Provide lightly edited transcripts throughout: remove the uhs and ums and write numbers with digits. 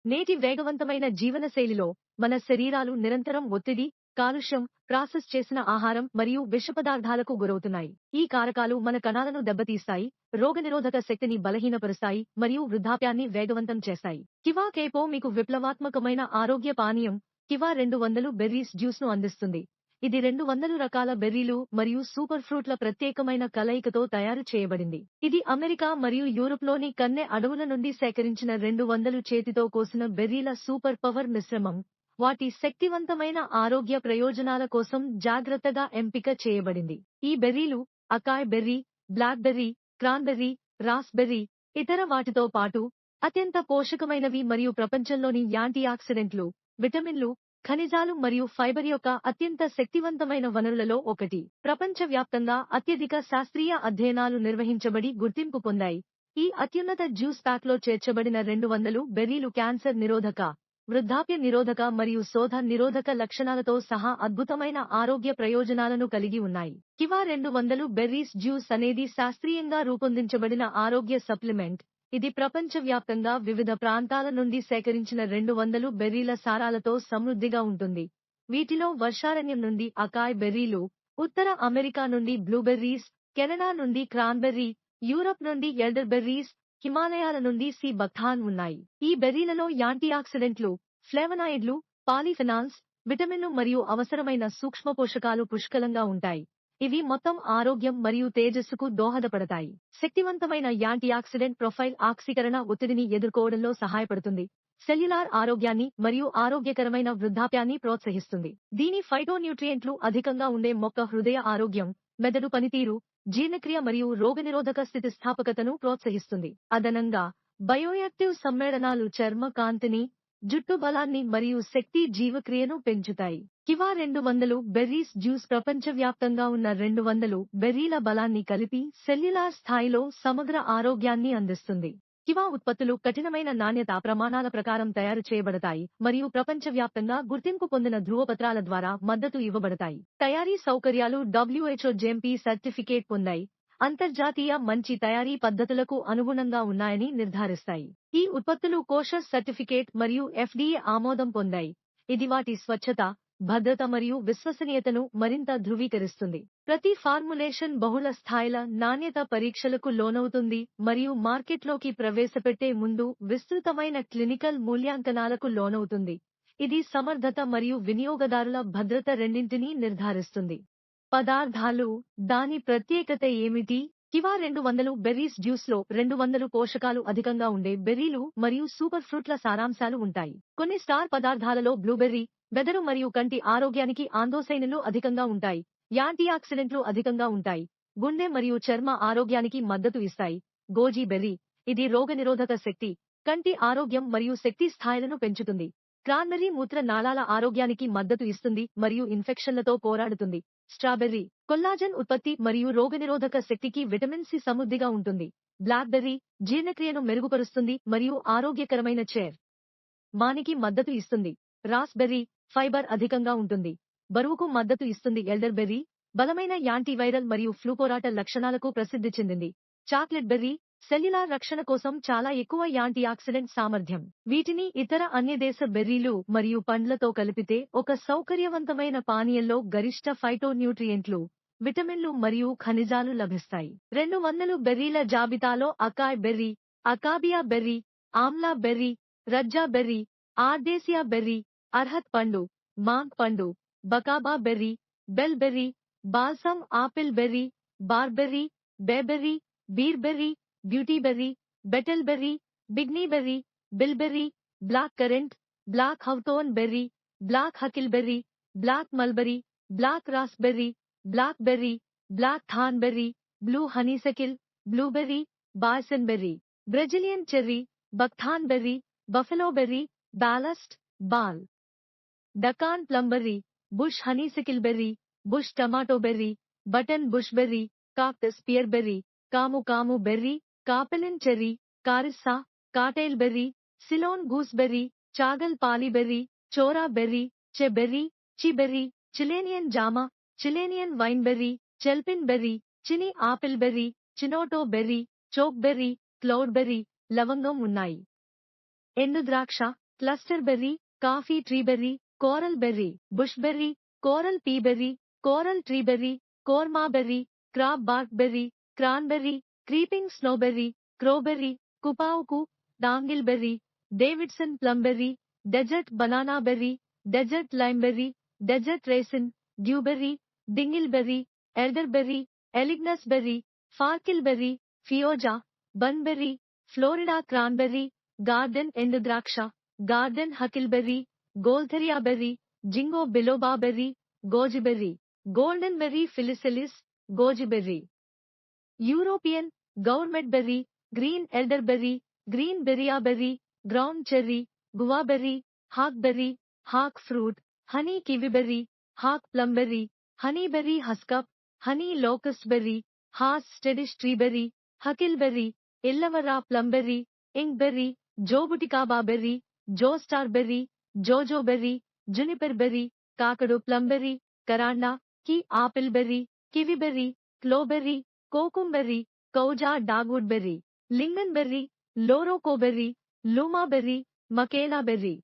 నేటి వేగవంతమైన జీవనశైలిలో మన శరీరాలు నిరంతరం ఒత్తిడి, కాలుష్యం, ప్రాసెస్ చేసిన ఆహారం మరియు విషపదార్థాలకు గురవుతున్నాయి. ఈ కారకాలు మన కణాలను దెబ్బతీస్తాయి, రోగనిరోధక శక్తిని బలహీనపరుస్తాయి మరియు వృద్ధాప్యాన్ని వేగవంతం చేస్తాయి. కివా కేపో మీకు విప్లవాత్మకమైన ఆరోగ్య పానీయం కివా 200 బెర్రీస్ జ్యూస్ను అందిస్తుంది. ఇది 200 రకాల బెర్రీలు మరియు సూపర్ ఫ్రూట్ల ప్రత్యేకమైన కలయికతో తయారు చేయబడింది. ఇది అమెరికా మరియు యూరోప్లోని కన్నె అడవుల నుండి సేకరించిన 200 చేతితో కోసిన బెర్రీల సూపర్ పవర్ మిశ్రమం. వాటి శక్తివంతమైన ఆరోగ్య ప్రయోజనాల కోసం జాగ్రత్తగా ఎంపిక చేయబడింది. ఈ బెర్రీలు acai berry, black berry, cranberry, raspberry, ఇతర వాటితో పాటు అత్యంత పోషకమైనవి మరియు ప్రపంచంలోని యాంటీఆక్సిడెంట్లు, విటమిన్లు, ఖనిజాలు మరియు ఫైబర్ యొక్క అత్యంత శక్తివంతమైన వనరులలో ఒకటి. ప్రపంచవ్యాప్తంగా అత్యధిక శాస్త్రీయ అధ్యయనాలు నిర్వహించబడి గుర్తింపు పొందాయి. ఈ అత్యున్నత జ్యూస్ ప్యాక్లో చేర్చబడిన 200 బెర్రీలు క్యాన్సర్ నిరోధక, వృద్ధాప్య నిరోధక మరియు శోథ నిరోధక లక్షణాలతో సహా అద్భుతమైన ఆరోగ్య ప్రయోజనాలను కలిగి ఉన్నాయి. కివా 200 బెర్రీస్ జ్యూస్ అనేది శాస్త్రీయంగా రూపొందించబడిన ఆరోగ్య సప్లిమెంట్. ఇది ప్రపంచవ్యాప్తంగా వివిధ ప్రాంతాల నుండి సేకరించిన 200 బెర్రీల సారాలతో సమృద్ధిగా ఉంటుంది. వీటిలో వర్షారణ్యం నుండి అకాయ్ బెర్రీలు, ఉత్తర అమెరికా నుండి బ్లూబెర్రీస్, కెనడా నుండి క్రాన్బెర్రీ, యూరప్ నుండి ఎల్డర్ బెర్రీస్, హిమాలయాల నుండి సి బక్థాన్ ఉన్నాయి. ఈ బెర్రీలలో యాంటీఆక్సిడెంట్లు, ఫ్లేవనాయిడ్లు, పాలీఫెనాల్స్, విటమిన్లు మరియు అవసరమైన సూక్ష్మపోషకాలు పుష్కలంగా ఉంటాయి. ఇవి మొత్తం ఆరోగ్యం మరియు తేజస్సుకు దోహదపడతాయి. శక్తివంతమైన యాంటీఆక్సిడెంట్ ప్రొఫైల్ ఆక్సీకరణ ఒత్తిడిని ఎదుర్కోవడంలో సహాయపడుతుంది. సెల్యులార్ ఆరోగ్యాన్ని మరియు ఆరోగ్యకరమైన వృద్ధాప్యాన్ని ప్రోత్సహిస్తుంది. దీని ఫైటోన్యూట్రియంట్లు అధికంగా ఉండే మొక్క హృదయ ఆరోగ్యం, మెదడు పనితీరు, జీర్ణక్రియ మరియు రోగనిరోధక స్థితిస్థాపకతను ప్రోత్సహిస్తుంది. అదనంగా బయోయాక్టివ్ సమ్మేళనాలు చర్మ కాంతిని, జుట్టు బలాన్ని మరియు శక్తి జీవక్రియను పెంచుతాయి. కివా 200 బెర్రీస్ జ్యూస్ ప్రపంచవ్యాప్తంగా ఉన్న 200 బెర్రీల బలాన్ని కలిపి సెల్యులార్ స్థాయిలో సమగ్ర ఆరోగ్యాన్ని అందిస్తుంది. కివా ఉత్పత్తులు కఠినమైన నాణ్యతా ప్రమాణాల ప్రకారం తయారు చేయబడతాయి మరియు ప్రపంచవ్యాప్తంగా గుర్తింపు పొందిన ధృవపత్రాల ద్వారా మద్దతు ఇవ్వబడతాయి. తయారీ సౌకర్యాలు WHO GMP సర్టిఫికేట్ పొందాయి, అంతర్జాతీయ మంచి తయారీ పద్ధతులకు అనుగుణంగా ఉన్నాయని నిర్ధారిస్తాయి. ఈ ఉత్పత్తులు కోషర్ సర్టిఫికేట్ మరియు FDA ఆమోదం పొందాయి. ఇది వాటి స్వచ్ఛత, భద్రత మరియు విశ్వసనీయతను మరింత ధృవీకరిస్తుంది. ప్రతి ఫార్ములేషన్ బహుళ స్థాయిల నాణ్యత పరీక్షలకు లోనవుతుంది మరియు మార్కెట్లోకి ప్రవేశపెట్టే ముందు విస్తృతమైన క్లినికల్ మూల్యాంకనాలకు లోనవుతుంది. ఇది సమర్థత మరియు వినియోగదారుల భద్రత రెండింటినీ నిర్ధారిస్తుంది. పదార్థాలు, దాని ప్రత్యేకత ఏమిటి? కివా 200 బెర్రీస్ జ్యూస్లో 200 పోషకాలు అధికంగా ఉండే బెర్రీలు మరియు సూపర్ ఫ్రూట్ల సారాంశాలు ఉంటాయి. కొన్ని స్టార్ పదార్థాలలో బ్లూబెర్రీ, మెదడు మరియు కంటి ఆరోగ్యానికి ఆందోసైనులు అధికంగా ఉంటాయి. యాంటీఆక్సిడెంట్లు అధికంగా ఉంటాయి. గుండె మరియు చర్మ ఆరోగ్యానికి మద్దతు ఇస్తాయి. గోజీ బెర్రీ, ఇది రోగనిరోధక శక్తి, కంటి ఆరోగ్యం మరియు శక్తి స్థాయిలను పెంచుతుంది. క్రాన్బెర్రీ మూత్ర నాళాల ఆరోగ్యానికి మద్దతు ఇస్తుంది మరియు ఇన్ఫెక్షన్లతో పోరాడుతుంది. స్ట్రాబెర్రీ, కొల్లాజెన్ ఉత్పత్తి మరియు రోగనిరోధక శక్తికి విటమిన్ సి సమృద్ధిగా ఉంటుంది. బ్లాక్ బెర్రీ, జీర్ణక్రియను మెరుగుపరుస్తుంది మరియు ఆరోగ్యకరమైన చైర్ మానికి మద్దతు ఇస్తుంది. రాస్బెర్రీ, ఫైబర్ అధికంగా ఉంటుంది, బరువుకు మద్దతు ఇస్తుంది. ఎల్డర్ బెర్రీ, బలమైన యాంటీవైరల్ మరియు ఫ్లూపోరాట లక్షణాలకు ప్రసిద్ధి చెందింది. చాక్లెట్ బెర్రీ, సెల్యులార్ రక్షణ కోసం చాలా ఎక్కువ యాంటీఆక్సిడెంట్ సామర్థ్యం. వీటిని ఇతర అన్ని దేశ బెర్రీలు మరియు పండ్లతో కలిపితే ఒక సౌకర్యవంతమైన పానీయంలో గరిష్ట ఫైటోన్యూట్రియంట్లు, విటమిన్లు మరియు ఖనిజాలు లభిస్తాయి. 200 బెర్రీల జాబితాలో అకాయ్ బెర్రీ, అకాబియా బెర్రీ, ఆమ్లా బెర్రీ, రజ్జా బెర్రీ, ఆర్దేసియా బెర్రీ, అర్హత్ పండు, మాంక్ పండు, bacaba berry, bell berry, balsam apple berry, barberry, bayberry, bearberry, beautyberry, betelberry, బిగ్నీబెర్రీ, bilberry, black currant, black hawthorn berry, black huckleberry, black mulberry, black raspberry, black berry, black thornberry, blue honeysuckle, blueberry, boysen berry, Brazilian cherry, buckthorn berry, buffalo berry, బాలస్ట్, బాల్, డకాన్ plumberry, bush honeysuckle berry, bush tomato berry, button bush berry, cactus pear berry, camu camu berry, capulin cherry, carissa, cattail berry, Ceylon gooseberry, చాగల్ పాలీబెర్రీ, చోరా berry, చె berry, చి berry, Chilean జామా, Chilean wine berry, చెల్పిన్ బెర్రీ, చిని apple berry, chinotto berry, choke berry, cloud berry, లవంగం ఉన్నాయి. ఎండు ద్రాక్ష, cluster berry, coffee tree berry, coral berry, bush berry, coral pea berry, coral tree berry, కోర్మా berry, crab bark berry, cranberry, creeping snowberry, crowberry, కుపావుకు, dangle berry, Davidson ప్లంబెర్రీ, dessert banana berry, dessert limeberry, dessert raisin, dewberry, dingleberry, elderberry, elaeagnus berry, ఫార్కిల్ berry, feijoa, బన్బెర్రీ, Florida cranberry, garden ఎండు ద్రాక్ష, garden huckleberry, gaultheria berry, ginkgo biloba berry, gojiberry, golden berry ఫిలిసెలిస్, gojiberry. European government berry, green elderberry, green berry, ground cherry, guavaberry, hawk berry, hawk fruit, honey kiwiberry, hawk plumberry, honeyberry haskap, honey locust berry, హాస్ స్టెడిష్ ట్రీబెర్రీ, huckleberry, Illawarra plumberry, inkberry, jaboticaba berry, జోస్టార్ berry, జోజోబెర్రీ, juniper berry, Kakadu plumberry, కరాండా, key apple berry, kiwiberry, క్లోబెర్రీ, కోకుంబెర్రీ, కౌజా dogwood berry, lingon berry, లోరోకోబెర్రీ, లూమా బెర్రీ, మకేలా బెర్రీ,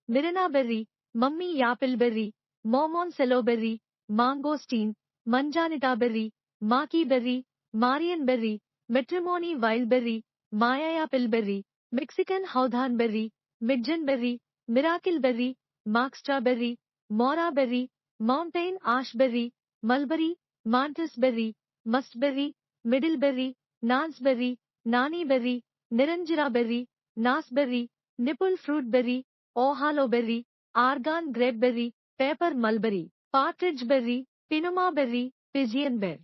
మిరనా బెర్రీ, మమ్మీ యాపిల్ బెర్రీ, మోమోన్ సెలోబెర్రీ, mangosteen, manzanita berry, maqui berry, marion berry, matrimony wild berry, మాయాయాపిల్ berry, Mexican hawthorn berry, midgen berry, miracle berry, మాక్స్ట్రా berry, mora berry, mountain ash berry, mulberry, మాంటస్ berry, మస్ట్ berry, మిడిల్ berry, nance berry, నానీ berry, నిరంజిరా berry, నాస్ berry, nipple fruit berry, ohelo berry, Oregon grape berry, paper mulberry, partridge berry, పినుమా berry, pigeon బెర్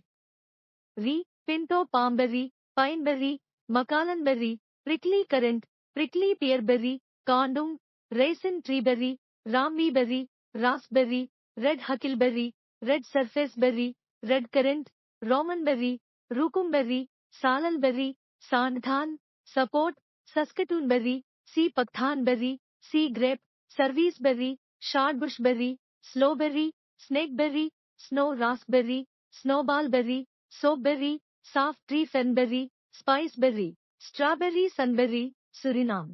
రీ, pinto palm berry, pine berry, మకాలన్ berry, prickly currant, prickly pear berry, కాండుంగ్, raisin tree berry, రాంబీ berry, raspberry, red huckleberry, red surface berry, red currant, rowan berry, రూకుమ్ berry, salal berry, sandthorn, support, saskatoon berry, sea buckthorn berry, sea grape, service berry, shadbush berry, sloeberry, snake berry, snow raspberry, snowball berry, soap berry, soft tree fern berry, spice berry, strawberry sunberry, Suriname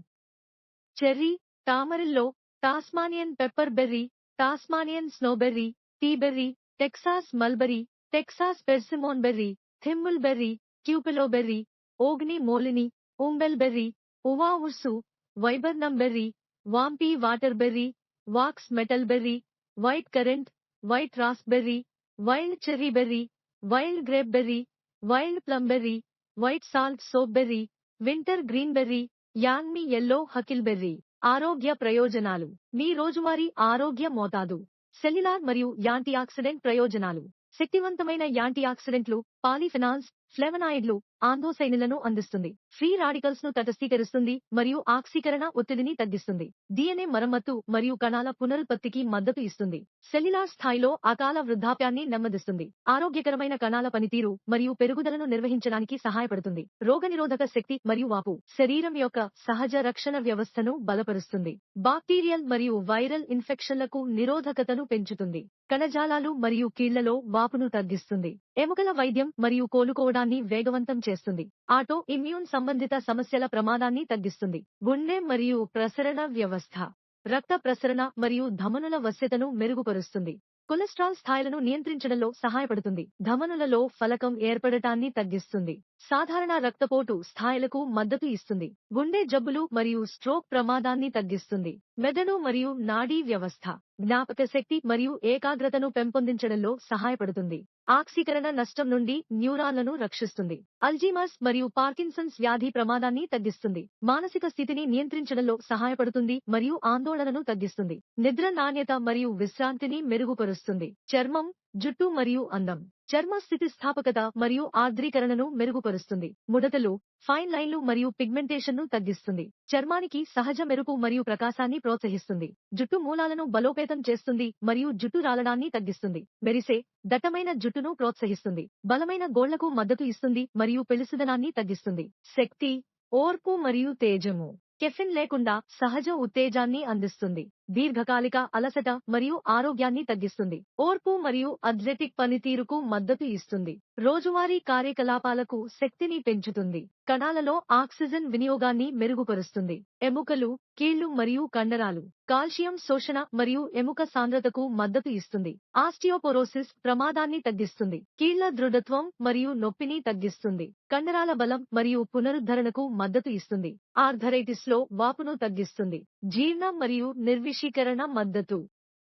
cherry, tamarillo, Tasmanian pepper berry, Tasmanian snowberry, teaberry, Texas mulberry, Texas persimmon berry, thimbleberry, tupelo berry, ఓగ్ని మోలిని, umbel berry, ఉవా ఉర్సు, viburnum berry, wampee water berry, wax myrtle berry, white currant, white raspberry, wild cherry berry, wild grape berry, wild plum berry, white salt soap berry, wintergreen berry, yangmei yellow huckleberry. ఆరోగ్య ప్రయోజనాలు. మీ రోజువారీ ఆరోగ్య మోతాదు. Cellular మరియు antioxidant ప్రయోజనాలు. శక్తివంతమైన యాంటీఆక్సిడెంట్లు, polyphenols, ఫ్లేవనాయిడ్లు, ఆంథోసైనిన్లను అందిస్తుంది. ఫ్రీ రాడికల్స్ ను తటస్థీకరిస్తుంది మరియు ఆక్సీకరణ ఒత్తిడిని తగ్గిస్తుంది. డిఎన్ఏ మరమ్మత్తు మరియు కణాల పునరుత్పత్తికి మద్దతు ఇస్తుంది. సెల్యులార్ స్థాయిలో అకాల వృద్ధాప్యాన్ని నెమ్మదిస్తుంది. ఆరోగ్యకరమైన కణాల పనితీరు మరియు పెరుగుదలను నిర్వహించడానికి సహాయపడుతుంది. రోగనిరోధక శక్తి మరియు వాపు. శరీరం యొక్క సహజ రక్షణ వ్యవస్థను బలపరుస్తుంది. బాక్టీరియల్ మరియు వైరల్ ఇన్ఫెక్షన్లకు నిరోధకతను పెంచుతుంది. కణజాలాలు మరియు కీళ్లలో వాపును తగ్గిస్తుంది. ఎముకల వైద్యం మరియు కోలుకోవడాన్ని వేగవంతం చేస్తుంది. ఆటో ఇమ్యూన్ సంబంధిత సమస్యల ప్రమాదాన్ని తగ్గిస్తుంది. గుండె మరియు ప్రసరణ వ్యవస్థ. రక్త ప్రసరణ మరియు ధమనుల వశ్యతను మెరుగుపరుస్తుంది. కొలెస్ట్రాల్ స్థాయిలను నియంత్రించడంలో సహాయపడుతుంది. ధమనులలో ఫలకం ఏర్పడటాన్ని తగ్గిస్తుంది. సాధారణ రక్తపోటు స్థాయిలకు మద్దతు ఇస్తుంది. గుండె జబ్బులు మరియు స్ట్రోక్ ప్రమాదాన్ని తగ్గిస్తుంది. మెదడు మరియు నాడీ వ్యవస్థ. జ్ఞాపక శక్తి మరియు ఏకాగ్రతను పెంపొందించడంలో సహాయపడుతుంది. ఆక్సీకరణ నష్టం నుండి న్యూరాన్లను రక్షిస్తుంది. అల్జీమర్స్ మరియు పార్కిన్సన్స్ వ్యాధి ప్రమాదాన్ని తగ్గిస్తుంది. మానసిక స్థితిని నియంత్రించడంలో సహాయపడుతుంది మరియు ఆందోళనను తగ్గిస్తుంది. నిద్ర నాణ్యత మరియు విశ్రాంతిని మెరుగుపరుస్తుంది. చర్మం, జుట్టు మరియు అందం. చర్మ స్థితిస్థాపకత మరియు ఆర్ద్రీకరణను మెరుగుపరుస్తుంది. ముడతలు, ఫైన్ లైన్లు మరియు పిగ్మెంటేషన్ను తగ్గిస్తుంది. చర్మానికి సహజ మెరుపు మరియు ప్రకాశాన్ని ప్రోత్సహిస్తుంది. జుట్టు మూలాలను బలోపేతం చేస్తుంది మరియు జుట్టు రాలడాన్ని తగ్గిస్తుంది. మెరిసే, దట్టమైన జుట్టును ప్రోత్సహిస్తుంది. బలమైన గోళ్లకు మద్దతు ఇస్తుంది మరియు పెళుసుదనాన్ని తగ్గిస్తుంది. శక్తి, ఓర్పు మరియు తేజము. కెఫిన్ లేకుండా సహజ ఉత్తేజాన్ని అందిస్తుంది. దీర్ఘకాలిక అలసట మరియు ఆరోగ్యాన్ని తగ్గిస్తుంది. ఓర్పు మరియు అథ్లెటిక్ పనితీరుకు మద్దతు ఇస్తుంది. రోజువారీ కార్యకలాపాలకు శక్తిని పెంచుతుంది. కణాలలో ఆక్సిజన్ వినియోగాన్ని మెరుగుపరుస్తుంది. ఎముకలు, కీళ్లు మరియు కండరాలు కాల్షియం శోషణ మరియు ఎముక సాంద్రతకు మద్దతు ఇస్తుంది. ఆస్టియోపోరోసిస్ ప్రమాదాన్ని తగ్గిస్తుంది. కీళ్ల దృఢత్వం మరియు నొప్పిని తగ్గిస్తుంది. కండరాల బలం మరియు పునరుద్ధరణకు మద్దతు ఇస్తుంది. ఆర్థరైటిస్ లో వాపును తగ్గిస్తుంది. జీర్ణ మరియు నిర్విషీకరణ మద్దతు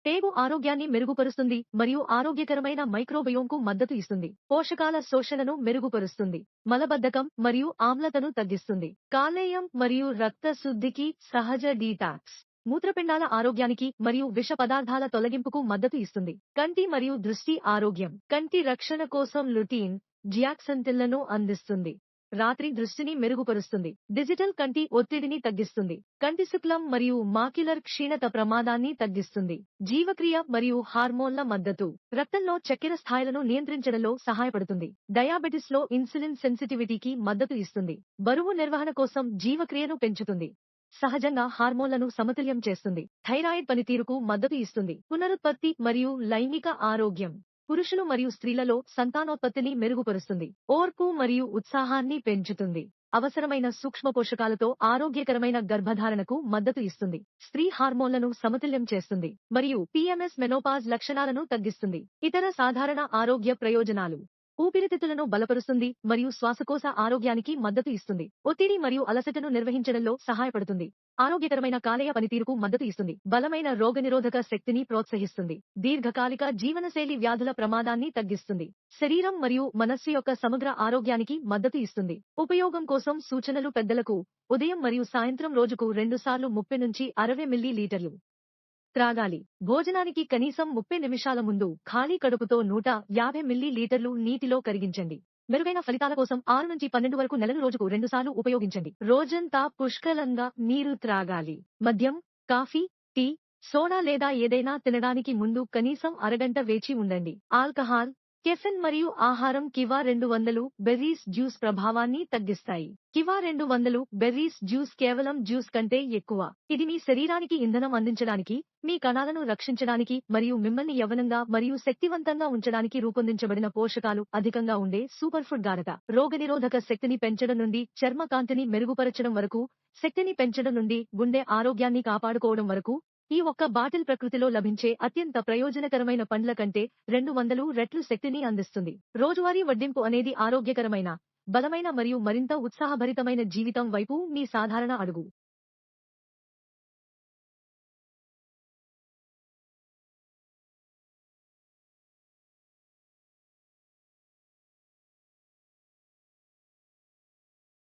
పేగు ఆరోగ్యాన్ని మెరుగుపరుస్తుంది మరియు ఆరోగ్యకరమైన మైక్రోబయోమ్కు మద్దతు ఇస్తుంది. పోషకాల శోషణను మెరుగుపరుస్తుంది. మలబద్ధకం మరియు ఆమ్లతను తగ్గిస్తుంది. కాలేయం మరియు రక్త శుద్ధికి సహజ డీటాక్స్ మూత్రపిండాల ఆరోగ్యానికి మరియు విష పదార్థాల తొలగింపుకు మద్దతు ఇస్తుంది. కంటి మరియు దృష్టి ఆరోగ్యం కంటి రక్షణ కోసం లుటీన్, జియాక్సంటిన్లను అందిస్తుంది. రాత్రి దృష్టిని మెరుగుపరుస్తుంది. డిజిటల్ కంటి ఒత్తిడిని తగ్గిస్తుంది. కంటి శుక్లం మరియు మాక్యులర్ క్షీణత ప్రమాదాన్ని తగ్గిస్తుంది. జీవక్రియ మరియు హార్మోన్ల మద్దతు రక్తంలో చక్కెర స్థాయిలను నియంత్రించడంలో సహాయపడుతుంది. డయాబెటిస్ లో ఇన్సులిన్ సెన్సిటివిటీకి మద్దతు ఇస్తుంది. బరువు నిర్వహణ కోసం జీవక్రియను పెంచుతుంది. సహజంగా హార్మోన్లను సమతుల్యం చేస్తుంది. థైరాయిడ్ పనితీరుకు మద్దతు ఇస్తుంది. పునరుత్పత్తి మరియు లైంగిక ఆరోగ్యం పురుషులు మరియు స్త్రీలలో సంతానోత్పత్తిని మెరుగుపరుస్తుంది. ఓర్పు మరియు ఉత్సాహాన్ని పెంచుతుంది. అవసరమైన సూక్ష్మ పోషకాలతో ఆరోగ్యకరమైన గర్భధారణకు మద్దతు ఇస్తుంది. స్త్రీ హార్మోన్లను సమతుల్యం చేస్తుంది మరియు పిఎంఎస్ మెనోపాజ్ లక్షణాలను తగ్గిస్తుంది. ఇతర సాధారణ ఆరోగ్య ప్రయోజనాలు ఊపిరితిత్తులను బలపరుస్తుంది మరియు శ్వాసకోశ ఆరోగ్యానికి మద్దతు ఇస్తుంది. ఒత్తిడి మరియు అలసటను నిర్వహించడంలో సహాయపడుతుంది. ఆరోగ్యకరమైన కాలేయ పనితీరుకు మద్దతు ఇస్తుంది. బలమైన రోగనిరోధక శక్తిని ప్రోత్సహిస్తుంది. దీర్ఘకాలిక జీవనశైలి వ్యాధుల ప్రమాదాన్ని తగ్గిస్తుంది. శరీరం మరియు మనస్సు యొక్క సమగ్ర ఆరోగ్యానికి మద్దతు ఇస్తుంది. ఉపయోగం కోసం సూచనలు పెద్దలకు ఉదయం మరియు సాయంత్రం రోజుకు 2 సార్లు 30 నుంచి 60 మిల్లీలీటర్లు త్రాగాలి. భోజనానికి కనీసం 30 నిమిషాల ముందు ఖాళీ కడుపుతో 150 మిల్లీలీటర్లు నీటిలో కరిగించండి. మెరుగైన ఫలితాల కోసం 6 నుంచి 12 వరకు నెలను రోజుకు 2 సార్లు ఉపయోగించండి. రోజంతా పుష్కలంగా నీరు త్రాగాలి. మద్యం, కాఫీ, టీ, సోడా లేదా ఏదైనా తినడానికి ముందు కనీసం అరగంట వేచి ఉండండి. ఆల్కహాల్, కెఫెన్ మరియు ఆహారం కివా 200 బెర్రీస్ జ్యూస్ ప్రభావాన్ని తగ్గిస్తాయి. కివా 200 బెర్రీస్ జ్యూస్ కేవలం జ్యూస్ కంటే ఎక్కువ. ఇది మీ శరీరానికి ఇంధనం అందించడానికి, మీ కణాలను రక్షించడానికి మరియు మిమ్మల్ని యవ్వనంగా మరియు శక్తివంతంగా ఉంచడానికి రూపొందించబడిన పోషకాలు అధికంగా ఉండే సూపర్ ఫుడ్ గాఢత. రోగనిరోధక శక్తిని పెంచడం నుండి చర్మ కాంతిని మెరుగుపరచడం వరకు, శక్తిని పెంచడం నుండి గుండె ఆరోగ్యాన్ని కాపాడుకోవడం వరకు, ఈ ఒక్క బాటిల్ ప్రకృతిలో లభించే అత్యంత ప్రయోజనకరమైన పండ్ల కంటే 200 రెట్లు శక్తిని అందిస్తుంది. రోజువారీ వడ్డింపు అనేది ఆరోగ్యకరమైన, బలమైన మరియు మరింత ఉత్సాహభరితమైన జీవితం వైపు మీ సాధారణ అడుగు.